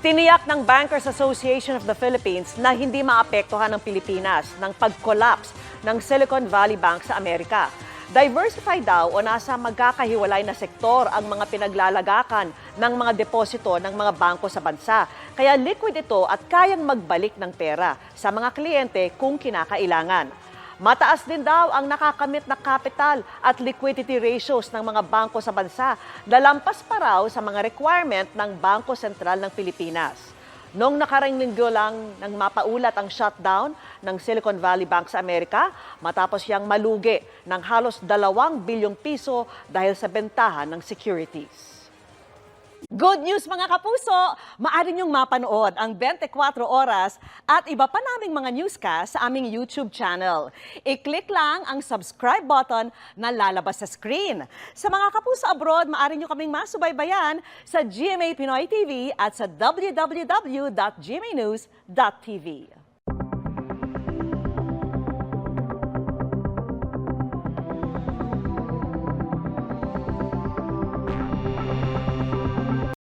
Tiniyak ng Bankers Association of the Philippines na hindi maapektuhan ng Pilipinas ng pag-collapse ng Silicon Valley Bank sa Amerika. Diversified daw o nasa magkakahiwalay na sektor ang mga pinaglalagakan ng mga deposito ng mga bangko sa bansa. Kaya liquid ito at kayang magbalik ng pera sa mga kliyente kung kinakailangan. Mataas din daw ang nakakamit na capital at liquidity ratios ng mga bangko sa bansa, lalampas pa raw sa mga requirement ng Bangko Sentral ng Pilipinas. Noong nakaraang linggo lang nang mapaulat ang shutdown ng Silicon Valley Bank sa Amerika, matapos siyang malugi ng halos 2 bilyong piso dahil sa bentahan ng securities. Good news mga kapuso! Maaari niyong mapanood ang 24 oras at iba pa naming mga newscast sa aming YouTube channel. I-click lang ang subscribe button na lalabas sa screen. Sa mga kapuso abroad, maaari niyo kaming masubaybayan sa GMA Pinoy TV at sa www.gmanews.tv.